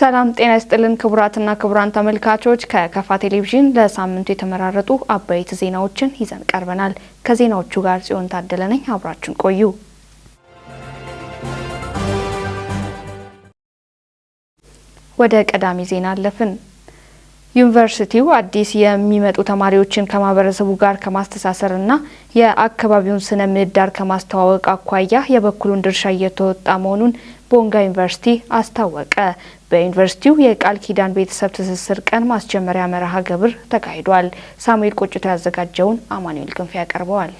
ሰላም ጤና ይስጥልን ክቡራትና ክቡራን ተመልካቾች ከከፋ ቴሌቪዥን ለሳምንቱ የተመራረጡ አበይት ዜናዎችን ይዘን ቀርበናል። ከዜናዎቹ ጋር ጽዮን ታደለ ነኝ። አብራችሁን ቆዩ። ወደ ቀዳሚ ዜና አለፍን። ዩኒቨርሲቲው አዲስ የሚመጡ ተማሪዎችን ከማህበረሰቡ ጋር ከማስተሳሰርና የአካባቢውን ስነ ምህዳር ከማስተዋወቅ አኳያ የበኩሉን ድርሻ እየተወጣ መሆኑን ቦንጋ ዩኒቨርሲቲ አስታወቀ። በዩኒቨርሲቲው የቃል ኪዳን ቤተሰብ ትስስር ቀን ማስጀመሪያ መርሃ ግብር ተካሂዷል። ሳሙኤል ቆጭቶ ያዘጋጀውን አማኑኤል ክንፍ ያቀርበዋል።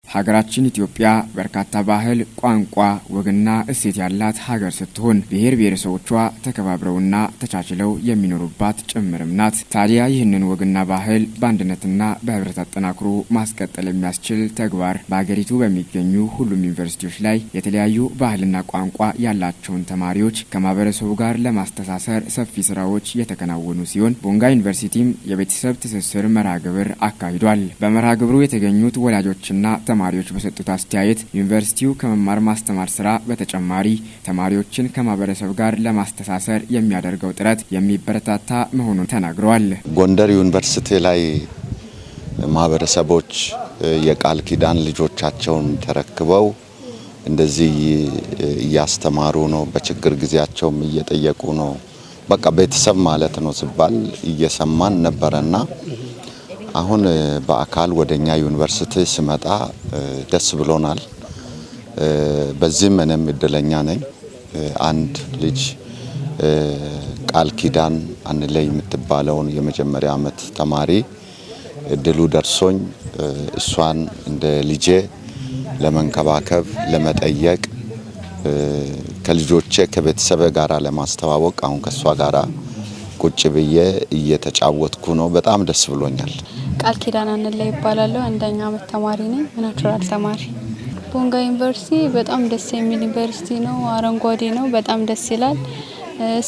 ሀገራችን ኢትዮጵያ በርካታ ባህል፣ ቋንቋ፣ ወግና እሴት ያላት ሀገር ስትሆን ብሔር ብሔረሰቦቿ ተከባብረውና ተቻችለው የሚኖሩባት ጭምርም ናት። ታዲያ ይህንን ወግና ባህል በአንድነትና በህብረት አጠናክሮ ማስቀጠል የሚያስችል ተግባር በሀገሪቱ በሚገኙ ሁሉም ዩኒቨርሲቲዎች ላይ የተለያዩ ባህልና ቋንቋ ያላቸውን ተማሪዎች ከማህበረሰቡ ጋር ለማስተሳሰር ሰፊ ስራዎች የተከናወኑ ሲሆን ቦንጋ ዩኒቨርሲቲም የቤተሰብ ትስስር መርሃ ግብር አካሂዷል። በመርሃ ግብሩ የተገኙት ወላጆችና ተማሪዎች በሰጡት አስተያየት ዩኒቨርሲቲው ከመማር ማስተማር ስራ በተጨማሪ ተማሪዎችን ከማህበረሰብ ጋር ለማስተሳሰር የሚያደርገው ጥረት የሚበረታታ መሆኑን ተናግረዋል። ጎንደር ዩኒቨርሲቲ ላይ ማህበረሰቦች የቃል ኪዳን ልጆቻቸውን ተረክበው እንደዚህ እያስተማሩ ነው። በችግር ጊዜያቸውም እየጠየቁ ነው። በቃ ቤተሰብ ማለት ነው ሲባል እየሰማን ነበርና አሁን በአካል ወደኛ ዩኒቨርሲቲ ስመጣ ደስ ብሎናል። በዚህም እኔም እድለኛ ነኝ። አንድ ልጅ ቃል ኪዳን አንለይ የምትባለውን የመጀመሪያ ዓመት ተማሪ እድሉ ደርሶኝ እሷን እንደ ልጄ ለመንከባከብ ለመጠየቅ ከልጆቼ ከቤተሰብ ጋራ ለማስተዋወቅ አሁን ከሷ ጋራ ቁጭ ብዬ እየተጫወትኩ ነው። በጣም ደስ ብሎኛል። ቃል ኪዳን አንለይ ይባላል። አንደኛ ዓመት ተማሪ ነኝ። ናቹራል ተማሪ። ቦንጋ ዩኒቨርሲቲ በጣም ደስ የሚል ዩኒቨርሲቲ ነው። አረንጓዴ ነው። በጣም ደስ ይላል።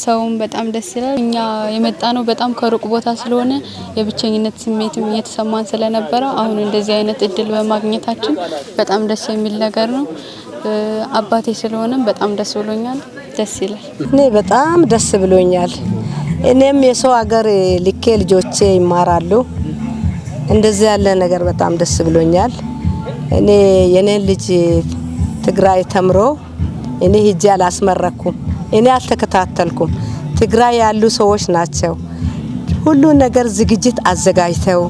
ሰውም በጣም ደስ ይላል። እኛ የመጣ ነው በጣም ከሩቅ ቦታ ስለሆነ የብቸኝነት ስሜትም እየተሰማን ስለነበረ አሁን እንደዚህ አይነት እድል በማግኘታችን በጣም ደስ የሚል ነገር ነው። አባቴ ስለሆነም በጣም ደስ ብሎኛል። ደስ ይላል። እኔ በጣም ደስ ብሎኛል። እኔም የሰው ሀገር ልኬ ልጆቼ ይማራሉ። እንደዚህ ያለ ነገር በጣም ደስ ብሎኛል። እኔ የኔን ልጅ ትግራይ ተምሮ እኔ ሂጄ አላስመረኩም። እኔ አልተከታተልኩም። ትግራይ ያሉ ሰዎች ናቸው ሁሉ ነገር ዝግጅት አዘጋጅተው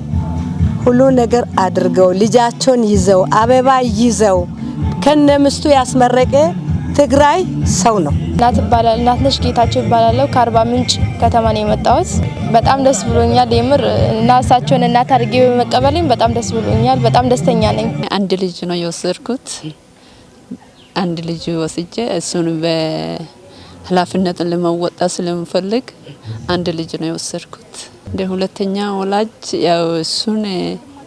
ሁሉ ነገር አድርገው ልጃቸውን ይዘው አበባ ይዘው ከነምስቱ ያስመረቀ ትግራይ ሰው ነው። እናትነሽ ጌታቸው ይባላል። ከአርባ ምንጭ ከተማ ነው የመጣሁት። በጣም ደስ ብሎኛል። የምር እናሳቸውን እናት አድርጌ በመቀበልኝ በጣም ደስ ብሎኛል። በጣም ደስተኛ ነኝ። አንድ ልጅ ነው የወሰድኩት። አንድ ልጅ ወስጄ እሱን በኃላፊነት ለመወጣት ስለምፈልግ አንድ ልጅ ነው የወሰድኩት። እንደ ሁለተኛ ወላጅ ያው እሱን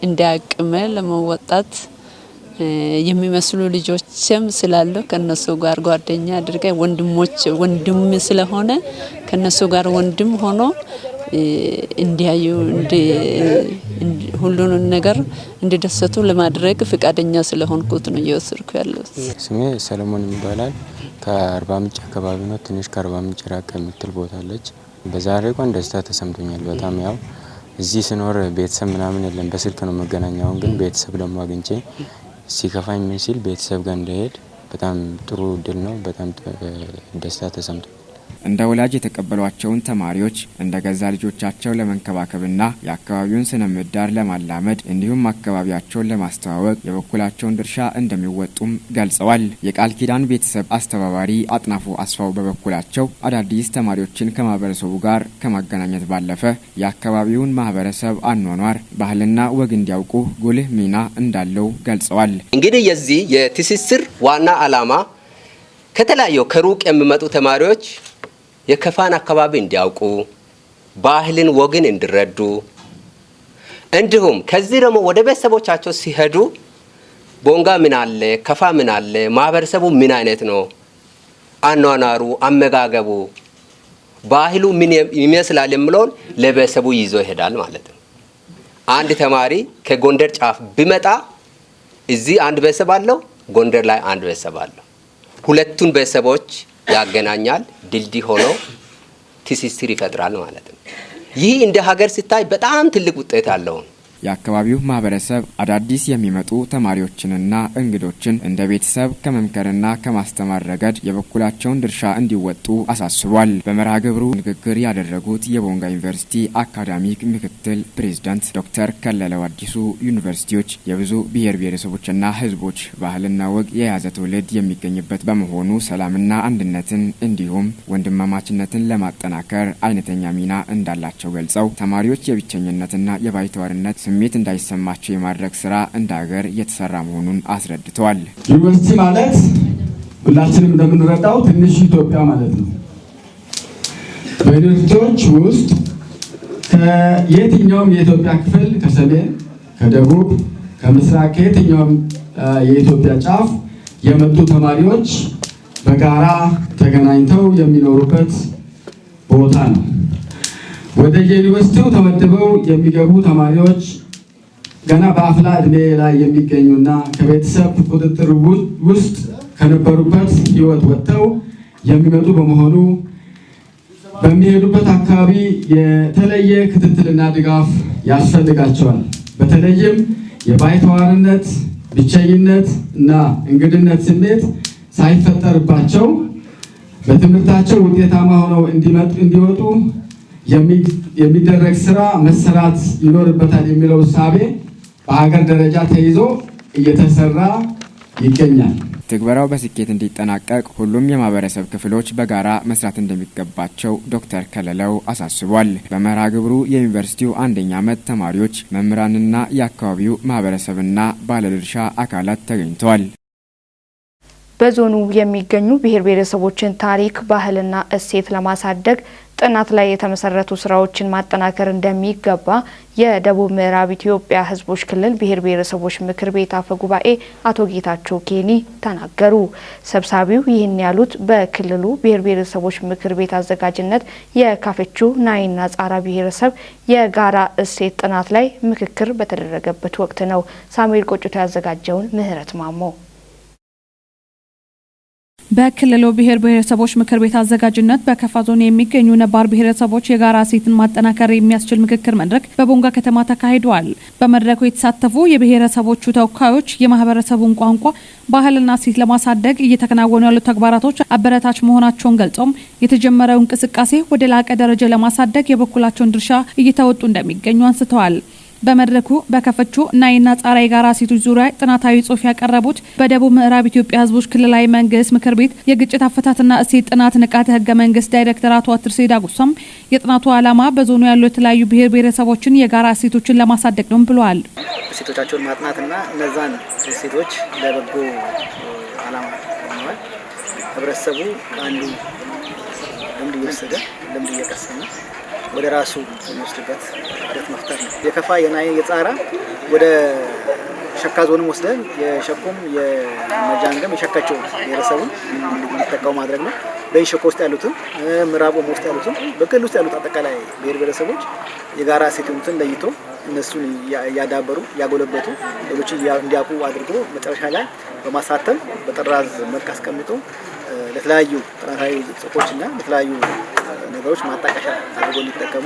እንዲያቅመ ለመወጣት የሚመስሉ ልጆችም ስላሉ ከነሱ ጋር ጓደኛ አድርገ ወንድም ስለሆነ ከነሱ ጋር ወንድም ሆኖ እንዲያዩ ሁሉንም ነገር እንዲደሰቱ ለማድረግ ፍቃደኛ ስለሆንኩት ነው እየወሰድኩ ያለው። ስሜ ሰለሞን ይባላል። ከአርባ ምንጭ አካባቢ ነው። ትንሽ ከአርባ ምንጭ ራቅ የምትል ቦታ አለች። በዛሬው ቀን ደስታ ተሰምቶኛል በጣም። ያው እዚህ ስኖር ቤተሰብ ምናምን የለም፣ በስልክ ነው መገናኛውን። ግን ቤተሰብ ደግሞ አግኝቼ ሲከፋኝ ምን ሲል ቤተሰብ ጋር እንደሄድ በጣም ጥሩ እድል ነው። በጣም ደስታ ተሰምቶ እንደ ወላጅ የተቀበሏቸውን ተማሪዎች እንደ ገዛ ልጆቻቸው ለመንከባከብና የአካባቢውን ስነ ምህዳር ለማላመድ እንዲሁም አካባቢያቸውን ለማስተዋወቅ የበኩላቸውን ድርሻ እንደሚወጡም ገልጸዋል። የቃል ኪዳን ቤተሰብ አስተባባሪ አጥናፉ አስፋው በበኩላቸው አዳዲስ ተማሪዎችን ከማህበረሰቡ ጋር ከማገናኘት ባለፈ የአካባቢውን ማህበረሰብ አኗኗር፣ ባህልና ወግ እንዲያውቁ ጉልህ ሚና እንዳለው ገልጸዋል። እንግዲህ የዚህ የትስስር ዋና ዓላማ ከተለያዩ ከሩቅ የሚመጡ ተማሪዎች የከፋን አካባቢ እንዲያውቁ፣ ባህልን ወግን እንዲረዱ፣ እንዲሁም ከዚህ ደግሞ ወደ ቤተሰቦቻቸው ሲሄዱ ቦንጋ ምን አለ፣ ከፋ ምን አለ፣ ማህበረሰቡ ምን አይነት ነው፣ አኗኗሩ፣ አመጋገቡ፣ ባህሉ ምን ይመስላል የሚለውን ለቤተሰቡ ይዞ ይሄዳል ማለት ነው። አንድ ተማሪ ከጎንደር ጫፍ ቢመጣ እዚህ አንድ ቤተሰብ አለው፣ ጎንደር ላይ አንድ ቤተሰብ አለው። ሁለቱን ቤተሰቦች ያገናኛል። ድልድይ ሆኖ ትስስር ይፈጥራል ማለት ነው። ይህ እንደ ሀገር ሲታይ በጣም ትልቅ ውጤት አለው። የአካባቢው ማህበረሰብ አዳዲስ የሚመጡ ተማሪዎችንና እንግዶችን እንደ ቤተሰብ ከመምከርና ከማስተማር ረገድ የበኩላቸውን ድርሻ እንዲወጡ አሳስቧል። በመርሃ ግብሩ ንግግር ያደረጉት የቦንጋ ዩኒቨርሲቲ አካዳሚክ ምክትል ፕሬዝዳንት ዶክተር ከለለው አዲሱ ዩኒቨርሲቲዎች የብዙ ብሔር ብሔረሰቦችና ህዝቦች ባህልና ወግ የያዘ ትውልድ የሚገኝበት በመሆኑ ሰላምና አንድነትን እንዲሁም ወንድማማችነትን ለማጠናከር አይነተኛ ሚና እንዳላቸው ገልጸው ተማሪዎች የብቸኝነትና የባይተዋርነት ስሜት እንዳይሰማቸው የማድረግ ስራ እንደ ሀገር እየተሰራ መሆኑን አስረድተዋል። ዩኒቨርሲቲ ማለት ሁላችንም እንደምንረዳው ትንሽ ኢትዮጵያ ማለት ነው። በዩኒቨርሲቲዎች ውስጥ ከየትኛውም የኢትዮጵያ ክፍል ከሰሜን፣ ከደቡብ፣ ከምስራቅ ከየትኛውም የኢትዮጵያ ጫፍ የመጡ ተማሪዎች በጋራ ተገናኝተው የሚኖሩበት ቦታ ነው። ወደ ዩኒቨርሲቲው ተመድበው የሚገቡ ተማሪዎች ገና በአፍላ እድሜ ላይ የሚገኙና ከቤተሰብ ቁጥጥር ውስጥ ከነበሩበት ህይወት ወጥተው የሚመጡ በመሆኑ በሚሄዱበት አካባቢ የተለየ ክትትልና ድጋፍ ያስፈልጋቸዋል። በተለይም የባይተዋርነት፣ ብቸኝነት እና እንግድነት ስሜት ሳይፈጠርባቸው በትምህርታቸው ውጤታማ ሆነው እንዲወጡ የሚደረግ ስራ መሰራት ይኖርበታል የሚለው እሳቤ በሀገር ደረጃ ተይዞ እየተሰራ ይገኛል። ትግበራው በስኬት እንዲጠናቀቅ ሁሉም የማህበረሰብ ክፍሎች በጋራ መስራት እንደሚገባቸው ዶክተር ከለለው አሳስቧል። በመርሃ ግብሩ የዩኒቨርሲቲው አንደኛ ዓመት ተማሪዎች፣ መምህራንና የአካባቢው ማህበረሰብና ባለድርሻ አካላት ተገኝተዋል። በዞኑ የሚገኙ ብሔር ብሔረሰቦችን ታሪክ፣ ባህልና እሴት ለማሳደግ ጥናት ላይ የተመሰረቱ ስራዎችን ማጠናከር እንደሚገባ የደቡብ ምዕራብ ኢትዮጵያ ሕዝቦች ክልል ብሔር ብሔረሰቦች ምክር ቤት አፈ ጉባኤ አቶ ጌታቸው ኬኒ ተናገሩ። ሰብሳቢው ይህን ያሉት በክልሉ ብሔር ብሔረሰቦች ምክር ቤት አዘጋጅነት የካፈቹ ናይና ጻራ ብሔረሰብ የጋራ እሴት ጥናት ላይ ምክክር በተደረገበት ወቅት ነው። ሳሙኤል ቆጭቶ ያዘጋጀውን ምህረት ማሞ በክልሉ ብሔር ብሔረሰቦች ምክር ቤት አዘጋጅነት በከፋ ዞን የሚገኙ ነባር ብሔረሰቦች የጋራ እሴትን ማጠናከር የሚያስችል ምክክር መድረክ በቦንጋ ከተማ ተካሂዷል። በመድረኩ የተሳተፉ የብሔረሰቦቹ ተወካዮች የማህበረሰቡን ቋንቋ፣ ባህልና እሴት ለማሳደግ እየተከናወኑ ያሉ ተግባራቶች አበረታች መሆናቸውን ገልጸው የተጀመረው እንቅስቃሴ ወደ ላቀ ደረጃ ለማሳደግ የበኩላቸውን ድርሻ እየተወጡ እንደሚገኙ አንስተዋል። በመድረኩ በከፈቹ ናይና ጻራ የጋራ እሴቶች ዙሪያ ጥናታዊ ጽሑፍ ያቀረቡት በደቡብ ምዕራብ ኢትዮጵያ ሕዝቦች ክልላዊ መንግስት ምክር ቤት የግጭት አፈታትና እሴት ጥናት ንቃተ ህገ መንግስት ዳይሬክተር አቶ አትርሴ ዳጉሳም የጥናቱ ዓላማ በዞኑ ያሉ የተለያዩ ብሔር ብሔረሰቦችን የጋራ እሴቶችን ለማሳደግ ነው ብለዋል። እሴቶቻቸውን ማጥናትና እነዛን እሴቶች ለበጎ ዓላማ ሆነዋል። ህብረተሰቡ አንዱ ልምድ እየወሰደ ልምድ እየቀሰመ ወደ ራሱ የሚወስድበት ሂደት መፍጠር ነው። የከፋ የናይ የጻራ ወደ ሸካ ዞንም ወስደን የሸኩም የመጃንገም የሸካቸው ብሔረሰቡን እንዲጠቀሙ ማድረግ ነው። በሸኮ ውስጥ ያሉትን ምዕራብ ኦሞ ውስጥ ያሉትን በክልል ውስጥ ያሉት አጠቃላይ ብሔር ብሔረሰቦች የጋራ እሴቶችን ለይቶ እነሱን ያዳበሩ ያጎለበቱ ሌሎች እንዲያውቁ አድርጎ መጨረሻ ላይ በማሳተም በጥራዝ መልክ አስቀምጦ ለተለያዩ ጥናታዊ ጽሑፎችና ለተለያዩ ነገሮች ማጣቀሻ አድርጎ እንዲጠቀሙ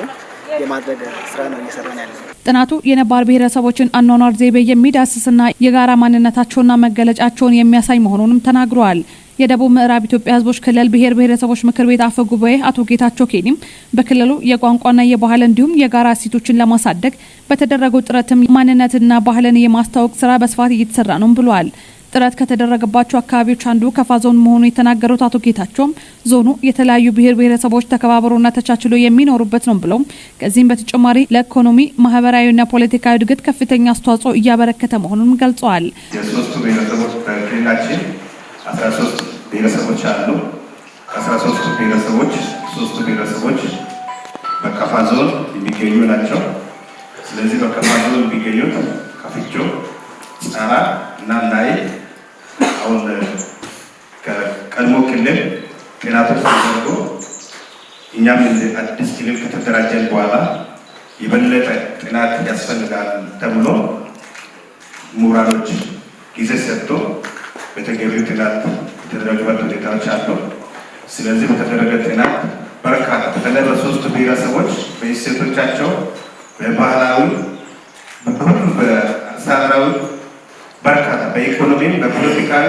የማድረግ ስራ ነው እየሰራን ያለው። ጥናቱ የነባር ብሔረሰቦችን አኗኗር ዘይቤ የሚዳስስና የጋራ ማንነታቸውና መገለጫቸውን የሚያሳይ መሆኑንም ተናግረዋል። የደቡብ ምዕራብ ኢትዮጵያ ሕዝቦች ክልል ብሔር ብሔረሰቦች ምክር ቤት አፈ ጉባኤ አቶ ጌታቸው ኬኒም በክልሉ የቋንቋና የባህል እንዲሁም የጋራ እሴቶችን ለማሳደግ በተደረገው ጥረትም ማንነትና ባህልን የማስተዋወቅ ስራ በስፋት እየተሰራ ነው ብለዋል። ጥረት ከተደረገባቸው አካባቢዎች አንዱ ከፋ ዞን መሆኑ የተናገሩት አቶ ጌታቸውም ዞኑ የተለያዩ ብሔር ብሔረሰቦች ተከባብሮና ተቻችሎ የሚኖሩበት ነው ብለው ከዚህም በተጨማሪ ለኢኮኖሚ ማህበራዊና ፖለቲካዊ እድገት ከፍተኛ አስተዋጽኦ እያበረከተ መሆኑን ገልጸዋል። የሶስቱ ብሔረሰቦች በክልላችን 13 ብሔረሰቦች አሉ። 13 ብሔረሰቦች ሶስቱ ብሔረሰቦች በከፋ ዞን የሚገኙ ናቸው። ስለዚህ በከፋ ዞን የሚገኙት ካፍቾ፣ ጻራ እና ናይ አሁን ከቀድሞ ክልል ጥናቶች ተደርጎ እኛም አዲስ ክልል ከተደራጀን በኋላ የበለጠ ጥናት ያስፈልጋል ተብሎ ምሁራኖች ጊዜ ሰጥቶ በተገቢው ጥናት የተደረጉበት ሁኔታዎች አሉ። ስለዚህ በተደረገ ጥናት በርካታ በተለይ በሶስቱ ብሔረሰቦች በእሴቶቻቸው በባህላዊ በሁሉም በአስተዳደራዊ በርካታ በኢኮኖሚም በፖለቲካዊ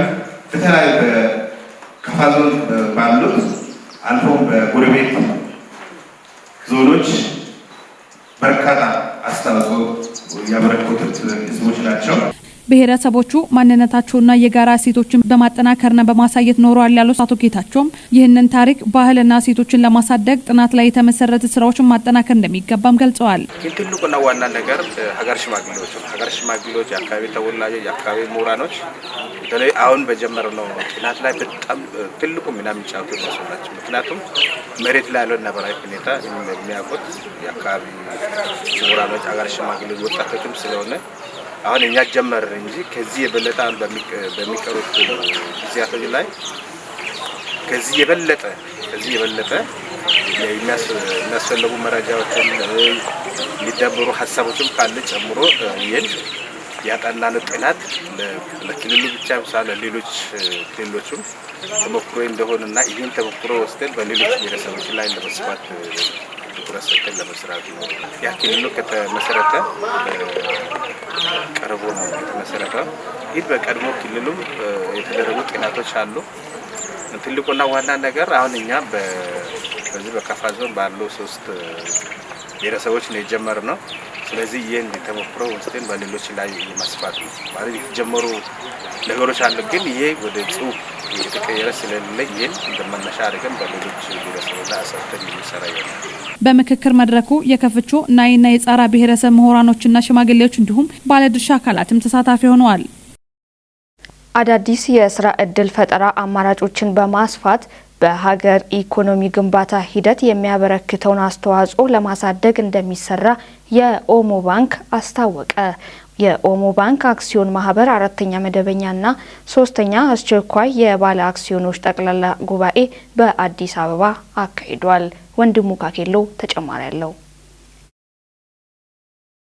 በተለያዩ በከፋ ዞን ባሉት አልፎም በጎረቤት ዞኖች በርካታ አስተዋጽኦ ያበረከቱት ህዝቦች ናቸው። ብሔረሰቦቹ ማንነታቸውና የጋራ እሴቶችን በማጠናከርና በማሳየት ኖረዋል ያሉት አቶ ጌታቸውም ይህንን ታሪክ ባህልና እሴቶችን ለማሳደግ ጥናት ላይ የተመሰረተ ስራዎችን ማጠናከር እንደሚገባም ገልጸዋል። ትልቁና ዋና ነገር ሀገር ሽማግሌዎች፣ የአካባቢ ተወላጆች፣ የአካባቢ ምሁራኖች በተለይ አሁን በጀመርነው ጥናት ላይ በጣም ትልቁ ሚና የሚጫወቱ እነሱ ናቸው። ምክንያቱም መሬት ላይ ያለው ነባራዊ ሁኔታ የሚያውቁት የአካባቢ ምሁራኖች፣ ሀገር ሽማግሌዎች፣ ወጣቶችም ስለሆነ አሁን እኛ ጀመር እንጂ ከዚህ የበለጠ በሚቀሩት ጊዜያቶች ላይ ከዚህ የበለጠ የሚያስፈልጉ መረጃዎችን የሚደብሩ ሀሳቦችም ካለ ጨምሮ ይህን ያጠናነው ጥናት ለክልሉ ብቻ ሳይሆን ለሌሎች ክልሎችም ተሞክሮ እንደሆነና ይህን ተሞክሮ ወስደን በሌሎች ብሔረሰቦች ላይ ለመስፋት ትኩረት ሰጥተን ለመስራት ነው። ያ ክልሉ ከተመሰረተ ቀርቦ ነው የተመሰረተ። ይህ በቀድሞ ክልሉም የተደረጉ ጥናቶች አሉ። ትልቁና ዋና ነገር አሁን እኛ በዚህ በከፋ ዞን ባሉ 3 ብሔረሰቦች ነው የጀመርነው። ስለዚህ ይህን ተሞክሮ ወስደን በሌሎች ላይ የማስፋት ነው ማለት የተጀመሩ ነገሮች አሉ። ግን ይሄ ወደ ጽሁፍ የተቀየረ ስለሌለ ይህን እንደመነሻ አድርገን በሌሎች ብሔረሰቦች ላይ አሰርተን የሚሰራ ይሆናል። በምክክር መድረኩ የከፍቾ ናይና የጻራ ብሔረሰብ ምሁራኖችና ሽማግሌዎች እንዲሁም ባለድርሻ አካላትም ተሳታፊ ሆነዋል። አዳዲስ የስራ እድል ፈጠራ አማራጮችን በማስፋት በሀገር ኢኮኖሚ ግንባታ ሂደት የሚያበረክተውን አስተዋጽኦ ለማሳደግ እንደሚሰራ የኦሞ ባንክ አስታወቀ። የኦሞ ባንክ አክሲዮን ማህበር 4ኛ መደበኛና 3ኛ አስቸኳይ የባለ አክሲዮኖች ጠቅላላ ጉባኤ በአዲስ አበባ አካሂዷል። ወንድሙ ካኬሎ ተጨማሪ ያለው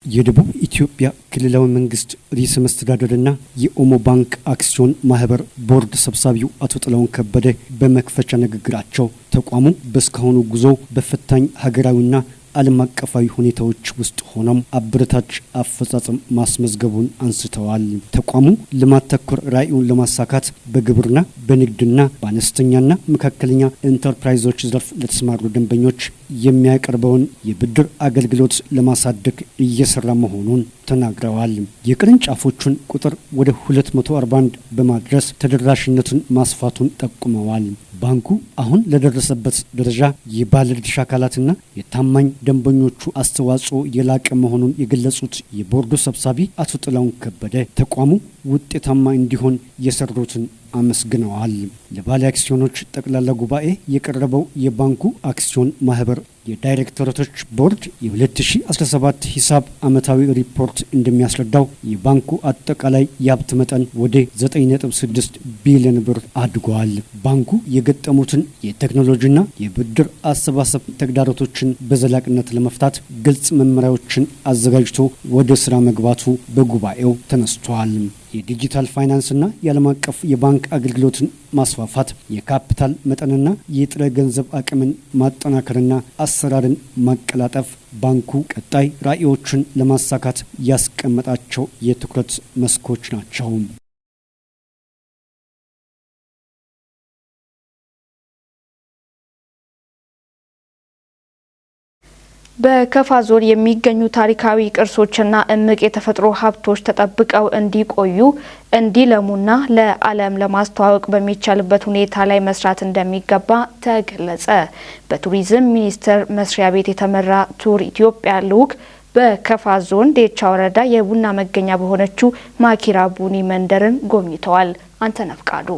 የደቡብ ኢትዮጵያ ክልላዊ መንግስት ርዕሰ መስተዳድርና የኦሞ ባንክ አክሲዮን ማህበር ቦርድ ሰብሳቢው አቶ ጥላሁን ከበደ በመክፈቻ ንግግራቸው ተቋሙ በስካሁኑ ጉዞ በፈታኝ ሀገራዊና ዓለም አቀፋዊ ሁኔታዎች ውስጥ ሆኖም አበረታች አፈጻጸም ማስመዝገቡን አንስተዋል። ተቋሙ ልማት ተኮር ራዕዩን ለማሳካት በግብርና በንግድና በአነስተኛና መካከለኛ ኢንተርፕራይዞች ዘርፍ ለተሰማሩ ደንበኞች የሚያቀርበውን የብድር አገልግሎት ለማሳደግ እየሰራ መሆኑን ተናግረዋል። የቅርንጫፎቹን ቁጥር ወደ 241 በማድረስ ተደራሽነቱን ማስፋቱን ጠቁመዋል። ባንኩ አሁን ለደረሰበት ደረጃ የባለድርሻ አካላትና የታማኝ ደንበኞቹ አስተዋጽኦ የላቀ መሆኑን የገለጹት የቦርዱ ሰብሳቢ አቶ ጥላሁን ከበደ ተቋሙ ውጤታማ እንዲሆን የሰሩትን አመስግነዋል። ለባለ አክሲዮኖች ጠቅላላ ጉባኤ የቀረበው የባንኩ አክሲዮን ማህበር የዳይሬክተሮች ቦርድ የ2017 ሂሳብ ዓመታዊ ሪፖርት እንደሚያስረዳው የባንኩ አጠቃላይ የሀብት መጠን ወደ 9.6 ቢሊዮን ብር አድጓል። ባንኩ የገጠሙትን የቴክኖሎጂና የብድር አሰባሰብ ተግዳሮቶችን በዘላቂነት ለመፍታት ግልጽ መመሪያዎችን አዘጋጅቶ ወደ ስራ መግባቱ በጉባኤው ተነስቷል። የዲጂታል ፋይናንስና የዓለም አቀፍ የባንክ አገልግሎትን ማስፋፋት፣ የካፒታል መጠንና የጥሬ ገንዘብ አቅምን ማጠናከርና አሰራርን ማቀላጠፍ ባንኩ ቀጣይ ራዕዮችን ለማሳካት ያስቀመጣቸው የትኩረት መስኮች ናቸው። በከፋ ዞን የሚገኙ ታሪካዊ ቅርሶችና እምቅ የተፈጥሮ ሀብቶች ተጠብቀው እንዲቆዩ እንዲለሙና ለዓለም ለማስተዋወቅ በሚቻልበት ሁኔታ ላይ መስራት እንደሚገባ ተገለጸ። በቱሪዝም ሚኒስቴር መስሪያ ቤት የተመራ ቱር ኢትዮጵያ ልዑክ በከፋ ዞን ዴቻ ወረዳ የቡና መገኛ በሆነችው ማኪራ ቡኒ መንደርን ጎብኝተዋል። አንተነህ ፍቃዱ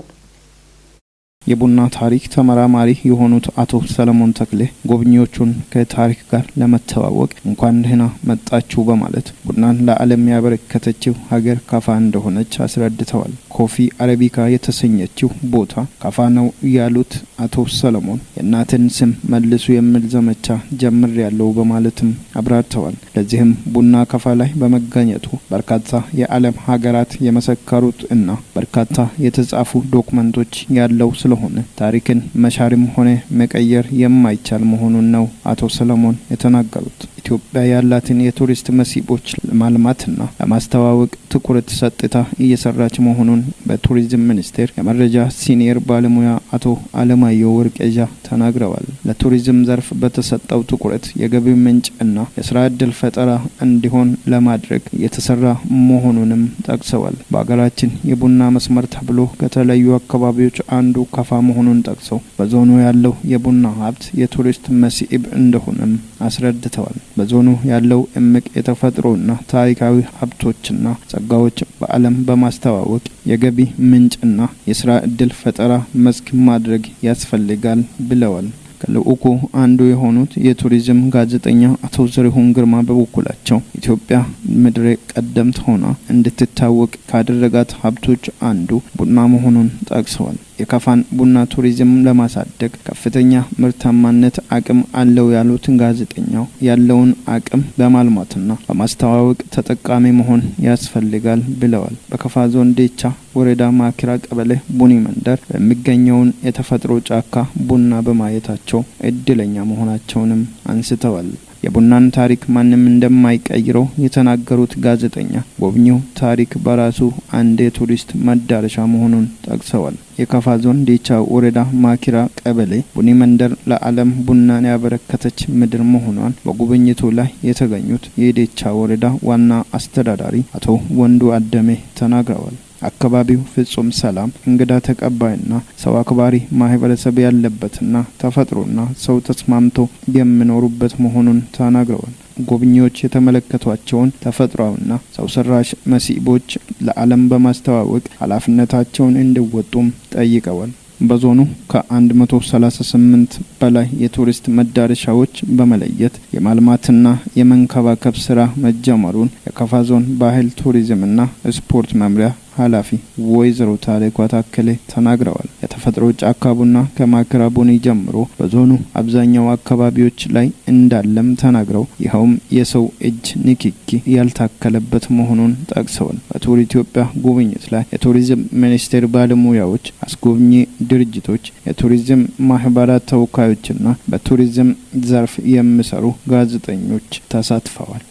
የቡና ታሪክ ተመራማሪ የሆኑት አቶ ሰለሞን ተክሌ ጎብኚዎቹን ከታሪክ ጋር ለመተዋወቅ እንኳን ደህና መጣችሁ በማለት ቡናን ለዓለም ያበረከተችው ሀገር ካፋ እንደሆነች አስረድተዋል። ኮፊ አረቢካ የተሰኘችው ቦታ ካፋ ነው ያሉት አቶ ሰለሞን የእናትን ስም መልሱ የሚል ዘመቻ ጀምር ያለው በማለትም አብራርተዋል። ለዚህም ቡና ካፋ ላይ በመገኘቱ በርካታ የዓለም ሀገራት የመሰከሩት እና በርካታ የተጻፉ ዶክመንቶች ያለው ስለሆነ ስለሆነ ታሪክን መሻርም ሆነ መቀየር የማይቻል መሆኑን ነው አቶ ሰለሞን የተናገሩት። ኢትዮጵያ ያላትን የቱሪስት መስህቦች ለማልማትና ለማስተዋወቅ ትኩረት ሰጥታ እየሰራች መሆኑን በቱሪዝም ሚኒስቴር የመረጃ ሲኒየር ባለሙያ አቶ አለማየሁ ወርቄዣ ተናግረዋል። ለቱሪዝም ዘርፍ በተሰጠው ትኩረት የገቢ ምንጭ እና የስራ ዕድል ፈጠራ እንዲሆን ለማድረግ የተሰራ መሆኑንም ጠቅሰዋል። በሀገራችን የቡና መስመር ተብሎ ከተለያዩ አካባቢዎች አንዱ ከፋ መሆኑን ጠቅሰው በዞኑ ያለው የቡና ሀብት የቱሪስት መስህብ እንደሆነም አስረድተዋል። በዞኑ ያለው እምቅ የተፈጥሮና ታሪካዊ ሀብቶችና ጸጋዎች በዓለም በማስተዋወቅ የገቢ ምንጭና የስራ ዕድል ፈጠራ መስክ ማድረግ ያስፈልጋል ብለዋል። ከልኡኩ አንዱ የሆኑት የቱሪዝም ጋዜጠኛ አቶ ዘሪሁን ግርማ በበኩላቸው ኢትዮጵያ ምድረ ቀደምት ሆና እንድትታወቅ ካደረጋት ሀብቶች አንዱ ቡና መሆኑን ጠቅሰዋል። የከፋን ቡና ቱሪዝም ለማሳደግ ከፍተኛ ምርታማነት አቅም አለው ያሉትን ጋዜጠኛው ያለውን አቅም በማልማትና በማስተዋወቅ ተጠቃሚ መሆን ያስፈልጋል ብለዋል። በከፋ ዞን ዴቻ ወረዳ ማኪራ ቀበሌ ቡኒ መንደር የሚገኘውን የተፈጥሮ ጫካ ቡና በማየታቸው እድለኛ መሆናቸውንም አንስተዋል። የቡናን ታሪክ ማንም እንደማይቀይረው የተናገሩት ጋዜጠኛ ጎብኚው ታሪክ በራሱ አንድ የቱሪስት መዳረሻ መሆኑን ጠቅሰዋል። የከፋ ዞን ዴቻ ወረዳ ማኪራ ቀበሌ ቡኒ መንደር ለዓለም ቡናን ያበረከተች ምድር መሆኗን በጉብኝቱ ላይ የተገኙት የዴቻ ወረዳ ዋና አስተዳዳሪ አቶ ወንዱ አደሜ ተናግረዋል። አካባቢው ፍጹም ሰላም፣ እንግዳ ተቀባይና ሰው አክባሪ ማህበረሰብ ያለበትና ተፈጥሮና ሰው ተስማምቶ የሚኖሩበት መሆኑን ተናግረዋል። ጎብኚዎች የተመለከቷቸውን ተፈጥሯዊና ሰው ሰራሽ መስህቦች ለዓለም በማስተዋወቅ ኃላፊነታቸውን እንዲወጡም ጠይቀዋል። በዞኑ ከ138 በላይ የቱሪስት መዳረሻዎች በመለየት የማልማትና የመንከባከብ ስራ መጀመሩን የከፋ ዞን ባህል ቱሪዝምና ስፖርት መምሪያ ኃላፊ ወይዘሮ ታሪኳ ታከለ ተናግረዋል። የተፈጥሮ ጫካ ቡና ከማኪራ ቡኒ ጀምሮ በዞኑ አብዛኛው አካባቢዎች ላይ እንዳለም ተናግረው ይኸውም የሰው እጅ ንክኪ ያልታከለበት መሆኑን ጠቅሰዋል። በቱር ኢትዮጵያ ጉብኝት ላይ የቱሪዝም ሚኒስቴር ባለሙያዎች፣ አስጎብኚ ድርጅቶች፣ የቱሪዝም ማህበራት ተወካዮችና በቱሪዝም ዘርፍ የሚሰሩ ጋዜጠኞች ተሳትፈዋል።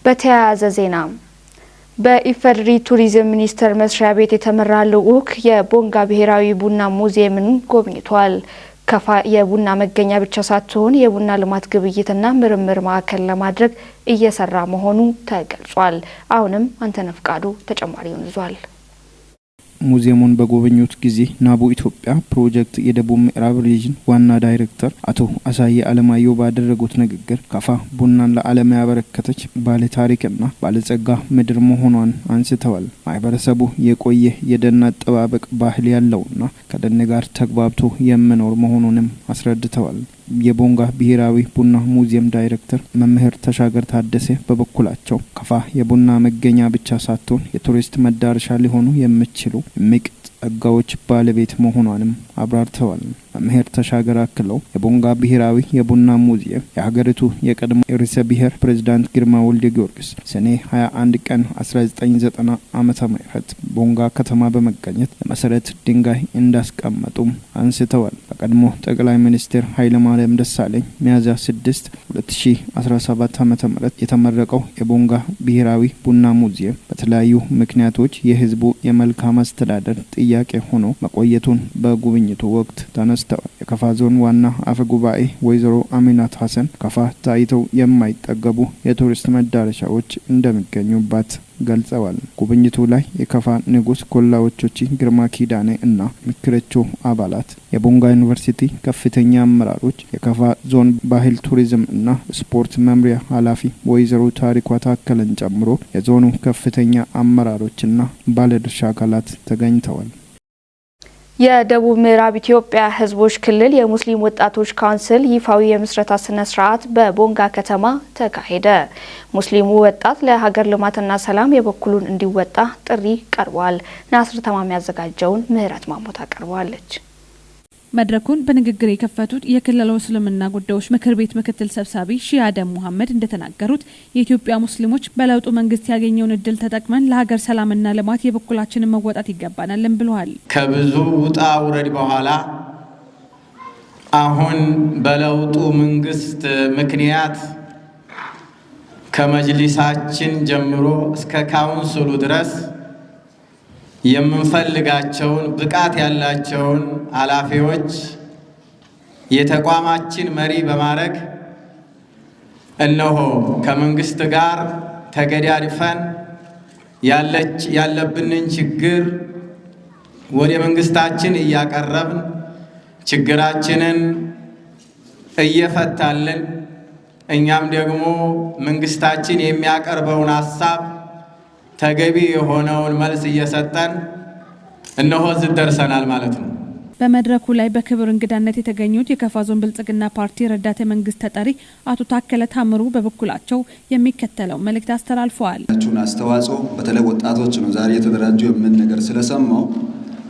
በተያያዘ ዜና በኢፌዴሪ ቱሪዝም ሚኒስቴር መስሪያ ቤት የተመራ ልዑክ የቦንጋ ብሔራዊ ቡና ሙዚየምን ጎብኝቷል። ከፋ የቡና መገኛ ብቻ ሳትሆን የቡና ልማት ግብይትና ምርምር ማዕከል ለማድረግ እየሰራ መሆኑ ተገልጿል። አሁንም አንተነህ ፍቃዱ ተጨማሪውን ይዟል። ሙዚየሙን በጎበኙት ጊዜ ናቡ ኢትዮጵያ ፕሮጀክት የደቡብ ምዕራብ ሪጅን ዋና ዳይሬክተር አቶ አሳየ አለማየሁ ባደረጉት ንግግር ከፋ ቡናን ለዓለም ያበረከተች ባለ ታሪክና ባለጸጋ ምድር መሆኗን አንስተዋል። ማህበረሰቡ የቆየ የደን አጠባበቅ ባህል ያለውና ከደን ጋር ተግባብቶ የሚኖር መሆኑንም አስረድተዋል። የቦንጋ ብሔራዊ ቡና ሙዚየም ዳይሬክተር መምህር ተሻገር ታደሰ በበኩላቸው ከፋ የቡና መገኛ ብቻ ሳትሆን የቱሪስት መዳረሻ ሊሆኑ የሚችሉ እምቅ ጸጋዎች ባለቤት መሆኗንም አብራርተዋል። መምህር ተሻገር አክለው የቦንጋ ብሔራዊ የቡና ሙዚየም የሀገሪቱ የቀድሞ ርዕሰ ብሔር ፕሬዝዳንት ግርማ ወልደ ጊዮርጊስ ሰኔ 21 ቀን 1990 ዓመተ ምህረት ቦንጋ ከተማ በመገኘት የመሰረት ድንጋይ እንዳስቀመጡም አንስተዋል። በቀድሞ ጠቅላይ ሚኒስትር ኃይለ ማርያም ደሳለኝ ሚያዝያ 6 2017 ዓመተ ምህረት የተመረቀው የቦንጋ ብሔራዊ ቡና ሙዚየም በተለያዩ ምክንያቶች የህዝቡ የመልካም አስተዳደር ጥያቄ ሆኖ መቆየቱን በጉብኝቱ ወቅት ተነስተዋል። የከፋ ዞን ዋና አፈ ጉባኤ ወይዘሮ አሚናት ሀሰን ከፋ ታይተው የማይጠገቡ የቱሪስት መዳረሻዎች እንደሚገኙባት ገልጸዋል። ጉብኝቱ ላይ የከፋ ንጉስ ኮላዎቾቺ ግርማ ኪዳኔ እና ምክረቾ አባላት፣ የቦንጋ ዩኒቨርሲቲ ከፍተኛ አመራሮች፣ የከፋ ዞን ባህል ቱሪዝም እና ስፖርት መምሪያ ኃላፊ ወይዘሮ ታሪኳ ታከለን ጨምሮ የዞኑ ከፍተኛ አመራሮችና ባለድርሻ አካላት ተገኝተዋል። የደቡብ ምዕራብ ኢትዮጵያ ሕዝቦች ክልል የሙስሊም ወጣቶች ካውንስል ይፋዊ የምስረታ ስነ ስርዓት በቦንጋ ከተማ ተካሄደ። ሙስሊሙ ወጣት ለሀገር ልማትና ሰላም የበኩሉን እንዲወጣ ጥሪ ቀርቧል። ናስር ተማም ያዘጋጀውን ምህረት ማሞት አቀርባለች። መድረኩን በንግግር የከፈቱት የክልሉ እስልምና ጉዳዮች ምክር ቤት ምክትል ሰብሳቢ ሺህ አደም መሐመድ እንደተናገሩት የኢትዮጵያ ሙስሊሞች በለውጡ መንግስት ያገኘውን እድል ተጠቅመን ለሀገር ሰላምና ልማት የበኩላችንን መወጣት ይገባናልም ብለዋል። ከብዙ ውጣ ውረድ በኋላ አሁን በለውጡ መንግስት ምክንያት ከመጅሊሳችን ጀምሮ እስከ ካውንስሉ ድረስ የምንፈልጋቸውን ብቃት ያላቸውን ኃላፊዎች የተቋማችን መሪ በማድረግ እነሆ ከመንግስት ጋር ተገዳድፈን ያለብንን ችግር ወደ መንግስታችን እያቀረብን ችግራችንን እየፈታልን እኛም ደግሞ መንግስታችን የሚያቀርበውን ሐሳብ ተገቢ የሆነውን መልስ እየሰጠን እነሆ እዚህ ደርሰናል ማለት ነው። በመድረኩ ላይ በክብር እንግዳነት የተገኙት የከፋ ዞን ብልጽግና ፓርቲ ረዳት መንግስት ተጠሪ አቶ ታከለ ታምሩ በበኩላቸው የሚከተለው መልእክት አስተላልፈዋል። አስተዋጽኦ በተለይ ወጣቶች ነው ዛሬ የተደራጁ የምን ነገር ስለሰማው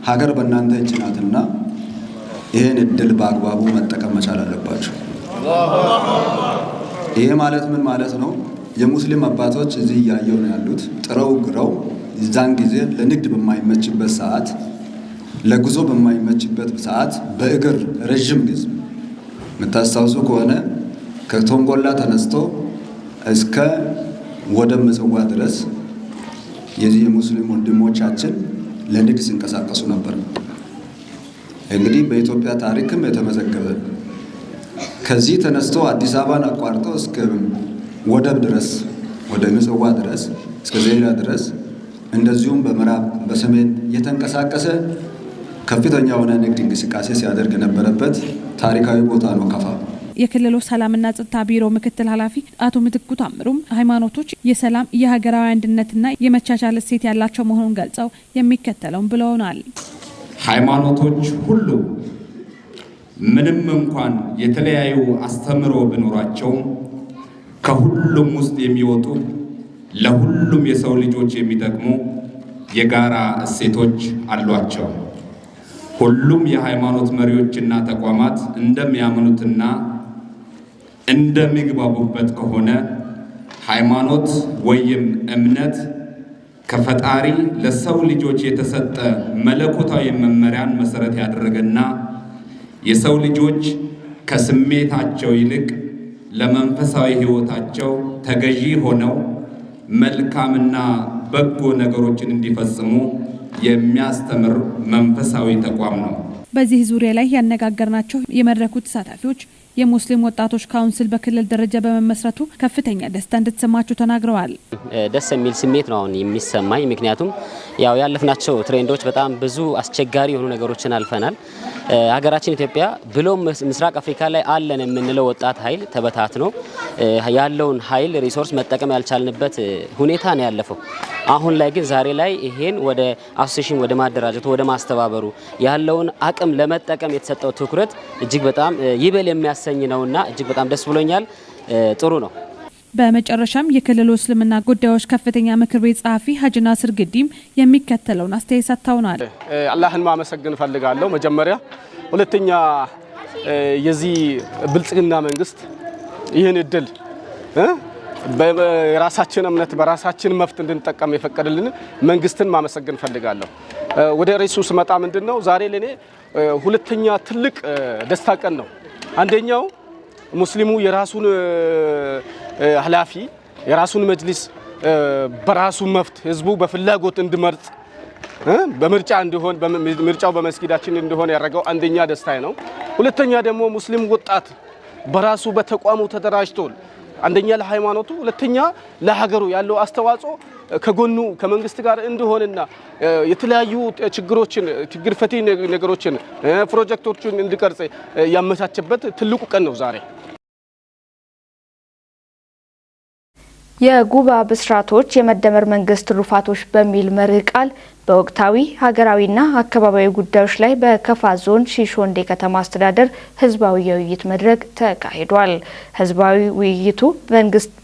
ሀገር በእናንተ እጅ ናትና ይሄን እድል በአግባቡ መጠቀም መቻል አለባችሁ። ይሄ ማለት ምን ማለት ነው? የሙስሊም አባቶች እዚህ ያየው ነው ያሉት ጥረው ግረው ዛን ጊዜ ለንግድ በማይመችበት ሰዓት ለጉዞ በማይመችበት ሰዓት በእግር ረጅም ጊዜ መታስተዋውሱ ከሆነ ከቶንጎላ ተነስቶ እስከ ወደ ምጽዋ ድረስ የዚህ የሙስሊም ወንድሞቻችን ለንግድ ሲንቀሳቀሱ ነበር። እንግዲህ በኢትዮጵያ ታሪክም የተመዘገበ ከዚህ ተነስቶ አዲስ አበባን አቋርጦ እስከ ወደብ ድረስ ወደ ምጽዋ ድረስ እስከ ዜላ ድረስ እንደዚሁም በምዕራብ በሰሜን የተንቀሳቀሰ ከፍተኛ የሆነ ንግድ እንቅስቃሴ ሲያደርግ የነበረበት ታሪካዊ ቦታ ነው ከፋ። የክልሉ ሰላምና ጸጥታ ቢሮ ምክትል ኃላፊ አቶ ምትኩ ታምሩም ሃይማኖቶች የሰላም የሀገራዊ አንድነትና የመቻቻል እሴት ያላቸው መሆኑን ገልጸው የሚከተለውን ብለውናል። ሃይማኖቶች ሁሉ ምንም እንኳን የተለያዩ አስተምሮ ቢኖራቸው ከሁሉም ውስጥ የሚወጡ ለሁሉም የሰው ልጆች የሚጠቅሙ የጋራ እሴቶች አሏቸው። ሁሉም የሃይማኖት መሪዎችና ተቋማት እንደሚያምኑትና እንደሚግባቡበት ከሆነ ሃይማኖት ወይም እምነት ከፈጣሪ ለሰው ልጆች የተሰጠ መለኮታዊ መመሪያን መሰረት ያደረገና የሰው ልጆች ከስሜታቸው ይልቅ ለመንፈሳዊ ህይወታቸው ተገዢ ሆነው መልካምና በጎ ነገሮችን እንዲፈጽሙ የሚያስተምር መንፈሳዊ ተቋም ነው። በዚህ ዙሪያ ላይ ያነጋገርናቸው የመድረኩ ተሳታፊዎች የሙስሊም ወጣቶች ካውንስል በክልል ደረጃ በመመስረቱ ከፍተኛ ደስታ እንደተሰማቸው ተናግረዋል። ደስ የሚል ስሜት ነው አሁን የሚሰማኝ። ምክንያቱም ያው ያለፍናቸው ትሬንዶች በጣም ብዙ አስቸጋሪ የሆኑ ነገሮችን አልፈናል። ሀገራችን ኢትዮጵያ ብሎም ምስራቅ አፍሪካ ላይ አለን የምንለው ወጣት ኃይል ተበታትኖ ያለውን ኃይል ሪሶርስ መጠቀም ያልቻልንበት ሁኔታ ነው ያለፈው። አሁን ላይ ግን ዛሬ ላይ ይሄን ወደ አሶሲዬሽን ወደ ማደራጀቱ ወደ ማስተባበሩ ያለውን አቅም ለመጠቀም የተሰጠው ትኩረት እጅግ በጣም ይበል የሚያሰኝ ነውና እጅግ በጣም ደስ ብሎኛል። ጥሩ ነው። በመጨረሻም የክልሉ እስልምና ጉዳዮች ከፍተኛ ምክር ቤት ጸሐፊ ሀጂ ናስር ግዲም የሚከተለውን አስተያየት ሰጥተውናል። አላህን ማመሰግን ፈልጋለሁ መጀመሪያ። ሁለተኛ የዚህ ብልጽግና መንግስት ይህን እድል በራሳችን እምነት በራሳችን መፍት እንድንጠቀም የፈቀደልን መንግስትን ማመሰግን ፈልጋለሁ። ወደ ርዕሱ ስመጣ ምንድነው ዛሬ ለኔ ሁለተኛ ትልቅ ደስታ ቀን ነው። አንደኛው ሙስሊሙ የራሱን ኃላፊ የራሱን መጅሊስ በራሱ መፍት ህዝቡ በፍላጎት እንዲመርጥ በምርጫ እንዲሆን ምርጫው በመስጊዳችን እንዲሆን ያደረገው አንደኛ ደስታዬ ነው። ሁለተኛ ደግሞ ሙስሊም ወጣት በራሱ በተቋሙ ተደራጅቶ አንደኛ ለሃይማኖቱ ሁለተኛ ለሀገሩ ያለው አስተዋጽኦ ከጎኑ ከመንግስት ጋር እንዲሆንና የተለያዩ ችግር ፈቲ ነገሮችን ፕሮጀክቶችን እንዲቀርጽ ያመቻቸበት ትልቁ ቀን ነው ዛሬ። የጉባ ብስራቶች የመደመር መንግስት ትሩፋቶች በሚል መርህ ቃል በወቅታዊ ሀገራዊና አካባቢያዊ ጉዳዮች ላይ በከፋ ዞን ሺሾንዴ ከተማ አስተዳደር ህዝባዊ የውይይት መድረክ ተካሂዷል። ህዝባዊ ውይይቱ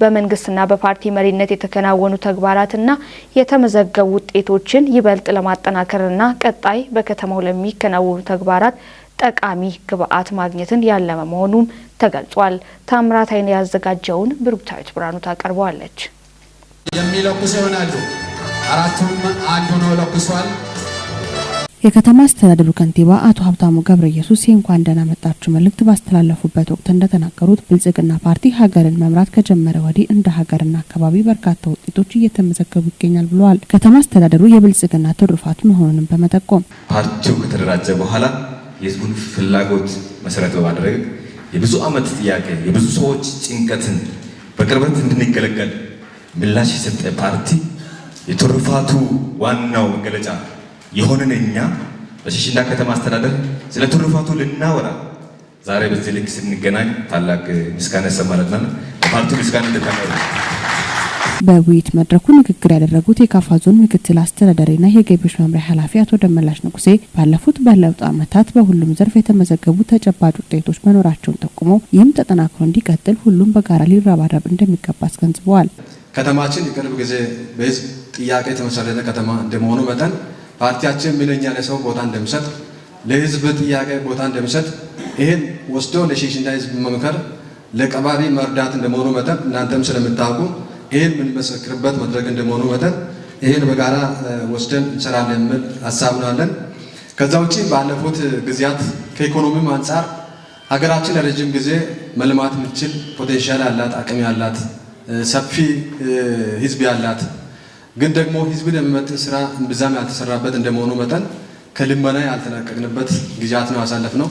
በመንግስትና በፓርቲ መሪነት የተከናወኑ ተግባራትና የተመዘገቡ ውጤቶችን ይበልጥ ለማጠናከርና ቀጣይ በከተማው ለሚከናወኑ ተግባራት ጠቃሚ ግብአት ማግኘትን ያለመ መሆኑም ተገልጿል። ታምራት አይነ ያዘጋጀውን ብሩክታዊት ብርሃኑ ታቀርበዋለች። የሚለኩሱ ይሆናሉ። አራቱም አንድ ሆነው ለኩሷል። የከተማ አስተዳደሩ ከንቲባ አቶ ሀብታሙ ገብረ ኢየሱስ የእንኳን ደህና መጣችሁ መልእክት ባስተላለፉበት ወቅት እንደተናገሩት ብልጽግና ፓርቲ ሀገርን መምራት ከጀመረ ወዲህ እንደ ሀገርና አካባቢ በርካታ ውጤቶች እየተመዘገቡ ይገኛል ብለዋል። ከተማ አስተዳደሩ የብልጽግና ትሩፋት መሆኑንም በመጠቆም ፓርቲው ከተደራጀ በኋላ የህዝቡን ፍላጎት መሰረት በማድረግ የብዙ ዓመት ጥያቄ የብዙ ሰዎች ጭንቀትን በቅርበት እንድንገለገል ምላሽ የሰጠ ፓርቲ የትሩፋቱ ዋናው መገለጫ የሆነን እኛ በሽሽንዳ ከተማ አስተዳደር ስለ ትሩፋቱ ልናወራ ዛሬ በዚህ ልክ ስንገናኝ ታላቅ ምስጋና ይሰማናል። ፓርቲው ምስጋና እንደተቀበለ በውይይት መድረኩ ንግግር ያደረጉት የካፋ ዞን ምክትል አስተዳዳሪና የገቢዎች መምሪያ ኃላፊ አቶ ደመላሽ ንጉሴ ባለፉት ባለውጥ ዓመታት በሁሉም ዘርፍ የተመዘገቡ ተጨባጭ ውጤቶች መኖራቸውን ጠቁመው ይህም ተጠናክሮ እንዲቀጥል ሁሉም በጋራ ሊረባረብ እንደሚገባ አስገንዝበዋል። ከተማችን የቅርብ ጊዜ በህዝብ ጥያቄ የተመሰረተ ከተማ እንደመሆኑ መጠን ፓርቲያችን ምንኛ ለሰው ቦታ እንደሚሰጥ ለህዝብ ጥያቄ ቦታ እንደሚሰጥ ይሄን ወስዶ ለሽሽንዳ ህዝብ መምከር ለቀባሪ መርዳት እንደመሆኑ መጠን እናንተም ስለምታውቁ ይሄን የምንመሰክርበት መድረክ እንደመሆኑ መጠን ይሄን በጋራ ወስደን እንሰራለን የሚል ሀሳብ ነው አለን። ከዛ ውጪ ባለፉት ጊዜያት ከኢኮኖሚም አንጻር ሀገራችን ለረጅም ጊዜ መልማት የምትችል ፖቴንሻል ያላት አቅም ያላት ሰፊ ህዝብ ያላት ግን ደግሞ ህዝብን የሚመጥን ስራ እምብዛም ያልተሰራበት እንደመሆኑ መጠን ከልመና ያልተላቀቅንበት ጊዜያት ነው ያሳለፍነው።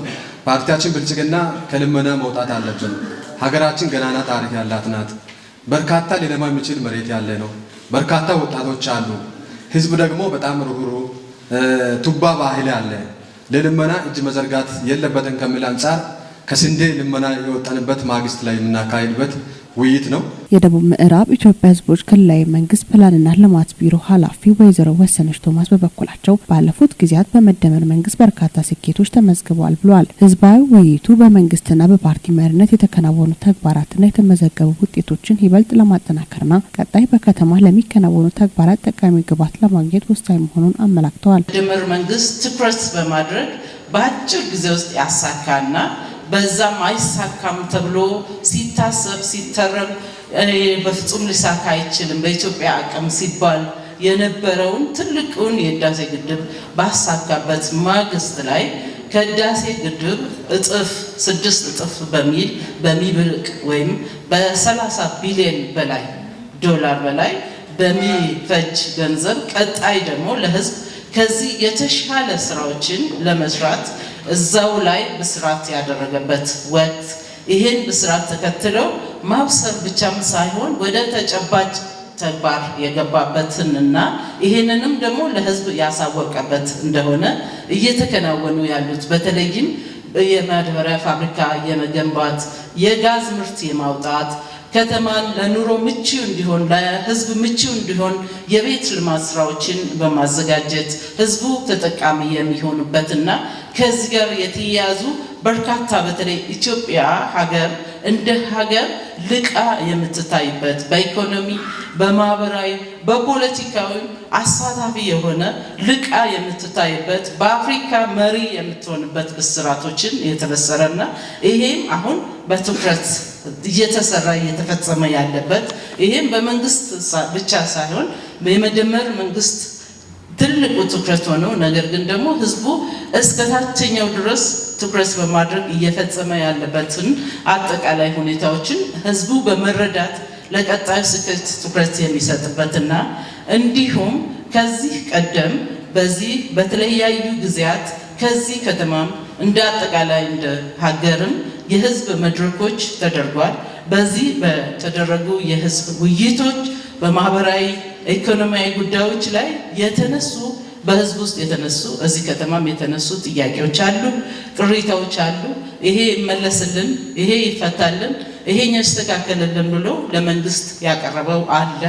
ፓርቲያችን ብልጽግና ከልመና መውጣት አለብን። ሀገራችን ገናና ታሪክ ያላት ናት። በርካታ ሊለማ የሚችል መሬት ያለ ነው። በርካታ ወጣቶች አሉ። ህዝብ ደግሞ በጣም ሩህሩህ ቱባ ባህል ያለ ለልመና እጅ መዘርጋት የለበትም ከሚል አንጻር ከስንዴ ልመና የወጣንበት ማግስት ላይ የምናካሄድበት ውይይት ነው። የደቡብ ምዕራብ ኢትዮጵያ ህዝቦች ክልላዊ መንግስት ፕላንና ልማት ቢሮ ኃላፊ ወይዘሮ ወሰነች ቶማስ በበኩላቸው ባለፉት ጊዜያት በመደመር መንግስት በርካታ ስኬቶች ተመዝግበዋል ብለዋል። ህዝባዊ ውይይቱ በመንግስትና በፓርቲ መሪነት የተከናወኑ ተግባራትና የተመዘገቡ ውጤቶችን ይበልጥ ለማጠናከርና ቀጣይ በከተማ ለሚከናወኑ ተግባራት ጠቃሚ ግብዓት ለማግኘት ወሳኝ መሆኑን አመላክተዋል። መደመር መንግስት ትኩረት በማድረግ በአጭር ጊዜ ውስጥ ያሳካና በዛም አይሳካም ተብሎ ሲታሰብ ሲተረም በፍጹም ሊሳካ አይችልም በኢትዮጵያ አቅም ሲባል የነበረውን ትልቁን የህዳሴ ግድብ ባሳካበት ማግስት ላይ ከህዳሴ ግድብ እጥፍ 6 እጥፍ በሚብልቅ ወይም በ30 ቢሊዮን በላይ ዶላር በላይ በሚፈጅ ገንዘብ ቀጣይ ደግሞ ለህዝብ ከዚህ የተሻለ ስራዎችን ለመስራት እዛው ላይ ብስራት ያደረገበት ወቅት ይሄን ብስራት ተከትለው ማብሰር ብቻም ሳይሆን ወደ ተጨባጭ ተግባር የገባበትንና ይሄንንም ደግሞ ለህዝብ ያሳወቀበት እንደሆነ እየተከናወኑ ያሉት በተለይም የማዳበሪያ ፋብሪካ የመገንባት የጋዝ ምርት የማውጣት ከተማን ለኑሮ ምቹ እንዲሆን ለህዝብ ምቹ እንዲሆን የቤት ልማት ስራዎችን በማዘጋጀት ህዝቡ ተጠቃሚ የሚሆንበትና ከዚህ ጋር የተያያዙ በርካታ በተለይ ኢትዮጵያ ሀገር እንደ ሀገር ልቃ የምትታይበት በኢኮኖሚ በማህበራዊ በፖለቲካዊ አሳታፊ የሆነ ልቃ የምትታይበት በአፍሪካ መሪ የምትሆንበት ብስራቶችን የተበሰረና ይሄም አሁን በትኩረት እየተሰራ እየተፈጸመ ያለበት ይሄም በመንግስት ብቻ ሳይሆን የመደመር መንግስት ትልቁ ትኩረት ሆኖ ነገር ግን ደግሞ ህዝቡ እስከ ታችኛው ድረስ ትኩረት በማድረግ እየፈጸመ ያለበትን አጠቃላይ ሁኔታዎችን ህዝቡ በመረዳት ለቀጣዩ ስኬት ትኩረት የሚሰጥበትና እንዲሁም ከዚህ ቀደም በዚህ በተለያዩ ጊዜያት ከዚህ ከተማም እንደ አጠቃላይ እንደ ሀገርም የህዝብ መድረኮች ተደርጓል። በዚህ በተደረጉ የህዝብ ውይይቶች በማህበራዊ ኢኮኖሚያዊ ጉዳዮች ላይ የተነሱ በህዝብ ውስጥ የተነሱ እዚህ ከተማም የተነሱ ጥያቄዎች አሉ፣ ቅሬታዎች አሉ። ይሄ ይመለስልን፣ ይሄ ይፈታልን፣ ይሄኛው ይስተካከልልን ብሎ ለመንግስት ያቀረበው አለ።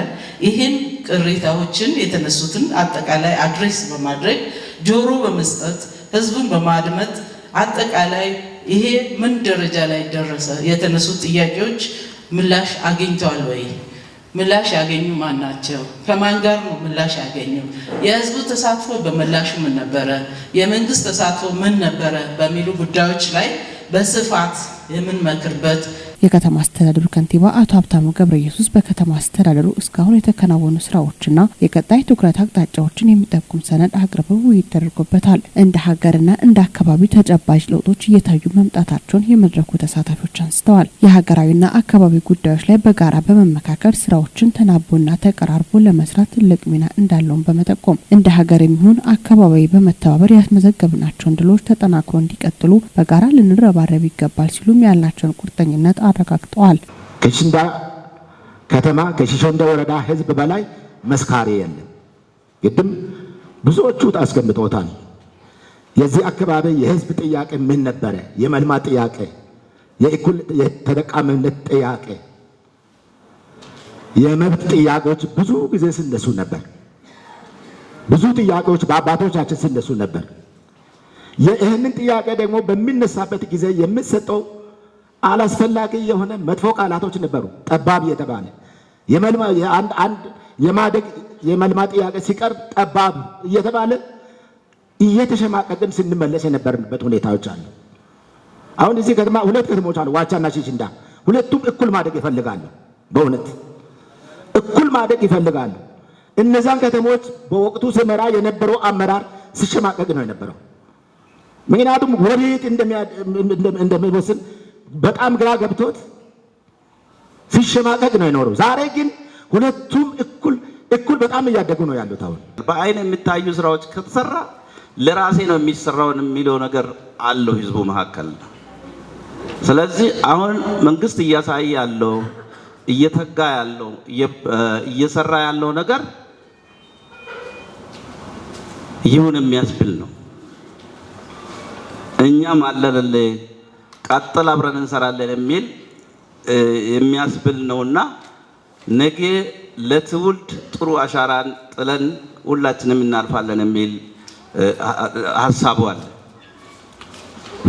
ይሄን ቅሬታዎችን የተነሱትን አጠቃላይ አድሬስ በማድረግ ጆሮ በመስጠት ህዝቡን በማድመጥ አጠቃላይ ይሄ ምን ደረጃ ላይ ደረሰ፣ የተነሱ ጥያቄዎች ምላሽ አግኝተዋል ወይ፣ ምላሽ ያገኙ ማን ናቸው? ከማን ጋር ነው ምላሽ ያገኙ? የህዝቡ ተሳትፎ በምላሹ ምን ነበረ? የመንግስት ተሳትፎ ምን ነበረ? በሚሉ ጉዳዮች ላይ በስፋት የምንመክርበት የከተማ አስተዳደሩ ከንቲባ አቶ ሀብታሙ ገብረ ኢየሱስ በከተማ አስተዳደሩ እስካሁን የተከናወኑ ስራዎችና የቀጣይ ትኩረት አቅጣጫዎችን የሚጠቁም ሰነድ አቅርበው ውይይት ተደርጎበታል። እንደ ሀገርና እንደ አካባቢ ተጨባጭ ለውጦች እየታዩ መምጣታቸውን የመድረኩ ተሳታፊዎች አንስተዋል። የሀገራዊና አካባቢ ጉዳዮች ላይ በጋራ በመመካከር ስራዎችን ተናቦና ተቀራርቦ ለመስራት ትልቅ ሚና እንዳለውን በመጠቆም እንደ ሀገር የሚሆን አካባቢ በመተባበር ያስመዘገብናቸውን ድሎች ተጠናክሮ እንዲቀጥሉ በጋራ ልንረባረብ ይገባል ሲሉም ያላቸውን ቁርጠኝነት አረጋግጠዋል። ከሽንዳ ከተማ ከሽሾንዳ ወረዳ ህዝብ በላይ መስካሪ የለም። ግድም ብዙዎቹ አስቀምጦታል። የዚህ አካባቢ የህዝብ ጥያቄ ምን ነበረ? የመልማት ጥያቄ፣ የእኩል የተጠቃሚነት ጥያቄ፣ የመብት ጥያቄዎች ብዙ ጊዜ ሲነሱ ነበር። ብዙ ጥያቄዎች በአባቶቻችን ሲነሱ ነበር። ይህንን ጥያቄ ደግሞ በሚነሳበት ጊዜ የሚሰጠው አላስፈላጊ የሆነ መጥፎ ቃላቶች ነበሩ። ጠባብ የተባለ የማደግ የመልማት ጥያቄ ሲቀርብ ጠባብ እየተባለ እየተሸማቀቅን ስንመለስ የነበርንበት ሁኔታዎች አሉ። አሁን እዚህ ከተማ ሁለት ከተሞች አሉ፣ ዋቻና ሽሽንዳ። ሁለቱም እኩል ማደግ ይፈልጋሉ። በእውነት እኩል ማደግ ይፈልጋሉ። እነዛን ከተሞች በወቅቱ ስመራ የነበረው አመራር ሲሸማቀቅ ነው የነበረው። ምክንያቱም ወዴት እንደሚወስን በጣም ግራ ገብቶት ሲሸማቀቅ ነው የኖረው። ዛሬ ግን ሁለቱም እኩል በጣም እያደጉ ነው ያሉት። አሁን በአይን የሚታዩ ስራዎች ከተሰራ ለራሴ ነው የሚሰራውን የሚለው ነገር አለው ህዝቡ መካከል። ስለዚህ አሁን መንግስት እያሳየ ያለው እየተጋ ያለው እየሰራ ያለው ነገር ይሁን የሚያስብል ነው። እኛም አለለለ ቀጥል አብረን እንሰራለን የሚል የሚያስብል ነውና ነገ ለትውልድ ጥሩ አሻራን ጥለን ሁላችንም እናልፋለን የሚል ሀሳቡ አለ፣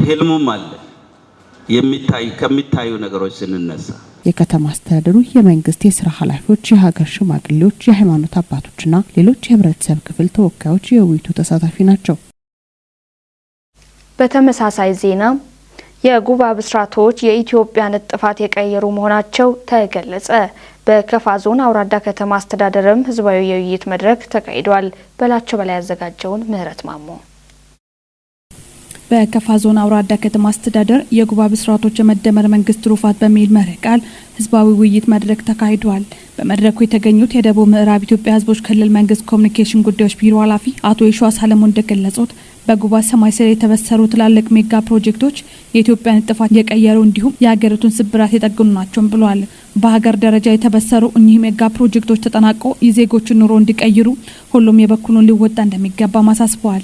ህልሙም አለ። ከሚታዩ ነገሮች ስንነሳ የከተማ አስተዳደሩ የመንግስት የስራ ኃላፊዎች፣ የሀገር ሽማግሌዎች፣ የሃይማኖት አባቶችና ሌሎች የህብረተሰብ ክፍል ተወካዮች የውይይቱ ተሳታፊ ናቸው። በተመሳሳይ ዜና የጉባ ብስራቶች የኢትዮጵያን ጥፋት የቀየሩ መሆናቸው ተገለጸ። በከፋ ዞን አውራዳ ከተማ አስተዳደርም ህዝባዊ የውይይት መድረክ ተካሂዷል። በላቸው በላይ ያዘጋጀውን ምህረት ማሞ። በከፋ ዞን አውራዳ ከተማ አስተዳደር የጉባ ብስራቶች የመደመር መንግስት ትሩፋት በሚል መርህ ቃል ህዝባዊ ውይይት መድረክ ተካሂዷል። በመድረኩ የተገኙት የደቡብ ምዕራብ ኢትዮጵያ ህዝቦች ክልል መንግስት ኮሚኒኬሽን ጉዳዮች ቢሮ ኃላፊ አቶ የሸዋ ሰለሞን እንደገለጹት በጉባ ሰማይ ስር የተበሰሩ ትላልቅ ሜጋ ፕሮጀክቶች የኢትዮጵያን ጥፋት የቀየሩ እንዲሁም የሀገሪቱን ስብራት የጠገኑ ናቸው ብለዋል። በሀገር ደረጃ የተበሰሩ እኚህ ሜጋ ፕሮጀክቶች ተጠናቆ የዜጎችን ኑሮ እንዲቀይሩ ሁሉም የበኩሉን ሊወጣ እንደሚገባ አሳስበዋል።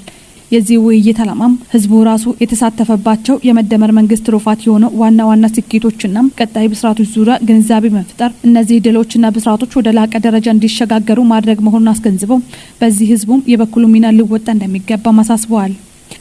የዚህ ውይይት ዓላማም ህዝቡ ራሱ የተሳተፈባቸው የመደመር መንግስት ትሩፋት የሆኑ ዋና ዋና ስኬቶችና ቀጣይ ብስራቶች ዙሪያ ግንዛቤ መፍጠር፣ እነዚህ ድሎችና ብስራቶች ወደ ላቀ ደረጃ እንዲሸጋገሩ ማድረግ መሆኑን አስገንዝበው በዚህ ህዝቡም የበኩሉ ሚና ሊወጣ እንደሚገባ አሳስበዋል።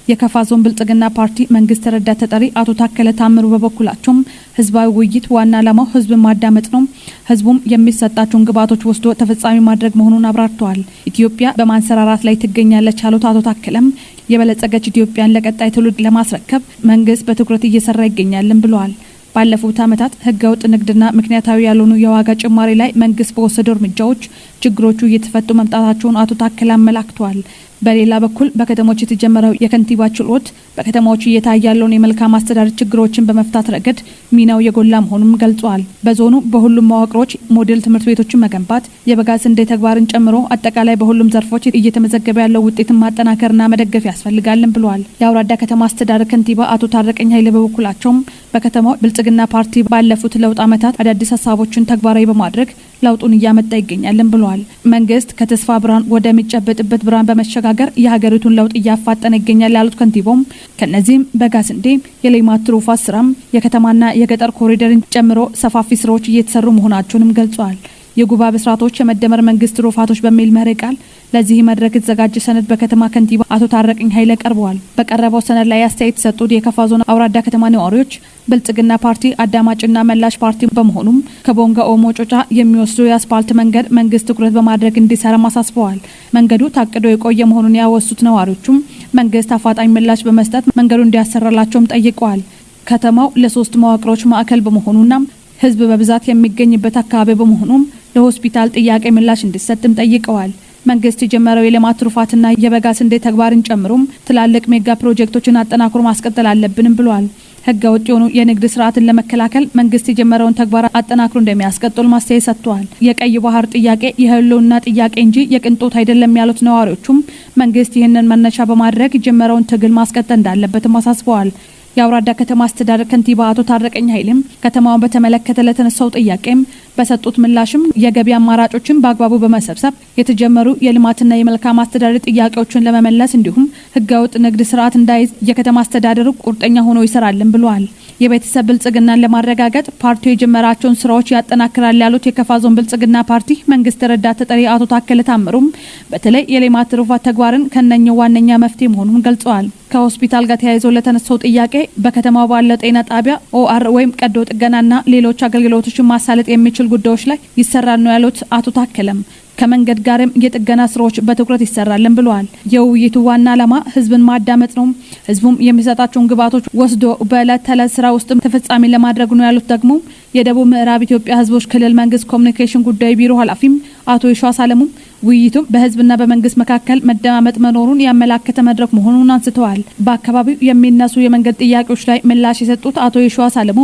የከፋ ዞን ብልጽግና ፓርቲ መንግስት ረዳት ተጠሪ አቶ ታከለ ታምሩ በበኩላቸው ህዝባዊ ውይይት ዋና ዓላማው ህዝብን ማዳመጥ ነው፣ ህዝቡም የሚሰጣቸውን ግብዓቶች ወስዶ ተፈጻሚ ማድረግ መሆኑን አብራርተዋል። ኢትዮጵያ በማንሰራራት ላይ ትገኛለች ያሉት አቶ ታከለም የበለጸገች ኢትዮጵያን ለቀጣይ ትውልድ ለማስረከብ መንግስት በትኩረት እየሰራ ይገኛልን ብለዋል። ባለፉት ዓመታት ህገወጥ ንግድና ምክንያታዊ ያልሆኑ የዋጋ ጭማሪ ላይ መንግስት በወሰደው እርምጃዎች ችግሮቹ እየተፈቱ መምጣታቸውን አቶ ታከለ አመላክተዋል። በሌላ በኩል በከተሞች የተጀመረው የከንቲባ ችሎት በከተማዎች እየታየ ያለውን የመልካም አስተዳደር ችግሮችን በመፍታት ረገድ ሚናው የጎላ መሆኑን ገልጿል። በዞኑ በሁሉም መዋቅሮች ሞዴል ትምህርት ቤቶችን መገንባት፣ የበጋ ስንዴ ተግባርን ጨምሮ አጠቃላይ በሁሉም ዘርፎች እየተመዘገበ ያለው ውጤትን ማጠናከርና መደገፍ ያስፈልጋልን ብለዋል። የአውራዳ ከተማ አስተዳደር ከንቲባ አቶ ታረቀኝ ኃይሌ በበኩላቸውም በከተማው ብልጽግና ፓርቲ ባለፉት ለውጥ ዓመታት አዳዲስ ሀሳቦችን ተግባራዊ በማድረግ ለውጡን እያመጣ ይገኛልን ብለዋል። መንግስት ከተስፋ ብርሃን ወደሚጨበጥበት ብርሃን በመሸጋገር የሀገሪቱን ለውጥ እያፋጠነ ይገኛል ያሉት ከንቲባውም ከነዚህም በጋ ስንዴ፣ የሌማት ትሩፋት ስራም፣ የከተማና የገጠር ኮሪደርን ጨምሮ ሰፋፊ ስራዎች እየተሰሩ መሆናቸውንም ገልጸዋል። የጉባ ብስራቶች የመደመር መንግስት ሩፋቶች በሚል መሪ ቃል ለዚህ መድረክ የተዘጋጀ ሰነድ በከተማ ከንቲባ አቶ ታረቀኝ ኃይለ ቀርበዋል። በቀረበው ሰነድ ላይ አስተያየት የሰጡት የከፋ ዞን አውራዳ ከተማ ነዋሪዎች ብልጽግና ፓርቲ አዳማጭና መላሽ ፓርቲ በመሆኑም ከቦንጋ ኦሞ ጮጫ የሚወስዱ የአስፓልት መንገድ መንግስት ትኩረት በማድረግ እንዲሰራ አሳስበዋል። መንገዱ ታቅዶ የቆየ መሆኑን ያወሱት ነዋሪዎቹም መንግስት አፋጣኝ ምላሽ በመስጠት መንገዱ እንዲያሰራላቸውም ጠይቀዋል። ከተማው ለሶስት መዋቅሮች ማዕከል በመሆኑና ህዝብ በብዛት የሚገኝበት አካባቢ በመሆኑም ለሆስፒታል ጥያቄ ምላሽ እንዲሰጥም ጠይቀዋል። መንግስት የጀመረው የልማት ትሩፋትና የበጋ ስንዴ ተግባርን ጨምሮም ትላልቅ ሜጋ ፕሮጀክቶችን አጠናክሮ ማስቀጠል አለብንም ብለዋል። ህገወጥ የሆኑ የንግድ ስርዓትን ለመከላከል መንግስት የጀመረውን ተግባር አጠናክሮ እንደሚያስቀጥል ማስተያየት ሰጥተዋል። የቀይ ባህር ጥያቄ የህልውና ጥያቄ እንጂ የቅንጦት አይደለም ያሉት ነዋሪዎቹም መንግስት ይህንን መነሻ በማድረግ የጀመረውን ትግል ማስቀጠል እንዳለበትም አሳስበዋል። የአውራዳ ከተማ አስተዳደር ከንቲባ አቶ ታረቀኝ ኃይሌም ከተማውን በተመለከተ ለተነሳው ጥያቄም በሰጡት ምላሽም የገቢ አማራጮችን በአግባቡ በመሰብሰብ የተጀመሩ የልማትና የመልካም አስተዳደር ጥያቄዎችን ለመመለስ እንዲሁም ህገወጥ ንግድ ስርዓት እንዳይዝ የከተማ አስተዳደሩ ቁርጠኛ ሆኖ ይሰራልን ብለዋል። የቤተሰብ ብልጽግናን ለማረጋገጥ ፓርቲው የጀመራቸውን ስራዎች ያጠናክራል ያሉት የከፋ ዞን ብልጽግና ፓርቲ መንግስት ረዳት ተጠሪ አቶ ታከለ ታምሩም በተለይ የልማት ትሩፋት ተግባርን ከነኛው ዋነኛ መፍትሄ መሆኑን ገልጸዋል። ከሆስፒታል ጋር ተያይዞ ለተነሳው ጥያቄ በከተማው ባለው ጤና ጣቢያ ኦአር ወይም ቀዶ ጥገናና ሌሎች አገልግሎቶችን ማሳለጥ የሚችል ጉዳዮች ላይ ይሰራል ነው ያሉት አቶ ታከለም ከመንገድ ጋርም የጥገና ስራዎች በትኩረት ይሰራልን ብለዋል። የውይይቱ ዋና ዓላማ ህዝብን ማዳመጥ ነው። ህዝቡም የሚሰጣቸውን ግብዓቶች ወስዶ በዕለት ተዕለት ስራ ውስጥም ተፈጻሚ ለማድረግ ነው ያሉት ደግሞ የደቡብ ምዕራብ ኢትዮጵያ ህዝቦች ክልል መንግስት ኮሚኒኬሽን ጉዳይ ቢሮ ኃላፊም አቶ ይሸዋስ አለሙ ውይይቱም በህዝብና በመንግስት መካከል መደማመጥ መኖሩን ያመላከተ መድረክ መሆኑን አንስተዋል። በአካባቢው የሚነሱ የመንገድ ጥያቄዎች ላይ ምላሽ የሰጡት አቶ ይሸዋስ አለሙ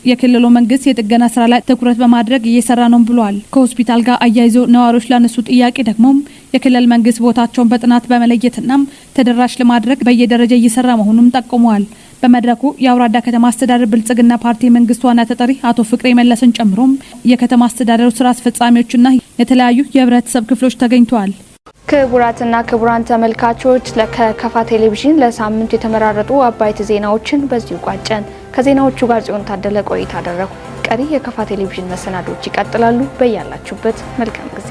የክልሉ መንግስት የጥገና ስራ ላይ ትኩረት በማድረግ እየሰራ ነው ብለዋል። ከሆስፒታል ጋር አያይዞ ነዋሪዎች ላነሱ ጥያቄ ደግሞ የክልል መንግስት ቦታቸውን በጥናት በመለየትና ተደራሽ ለማድረግ በየደረጃ እየሰራ መሆኑን ጠቁመዋል። በመድረኩ የአውራዳ ከተማ አስተዳደር ብልጽግና ፓርቲ መንግስት ዋና ተጠሪ አቶ ፍቅሬ መለስን ጨምሮ የከተማ አስተዳደሩ ስራ አስፈጻሚዎችና የተለያዩ የህብረተሰብ ክፍሎች ተገኝተዋል። ክቡራትና ክቡራን ተመልካቾች ከከፋ ቴሌቪዥን ለሳምንቱ የተመራረጡ አባይት ዜናዎችን በዚሁ ቋጨን። ከዜናዎቹ ጋር ጽዮን ታደለ ቆይታ አደረኩ። ቀሪ የከፋ ቴሌቪዥን መሰናዶች ይቀጥላሉ። በያላችሁበት መልካም ጊዜ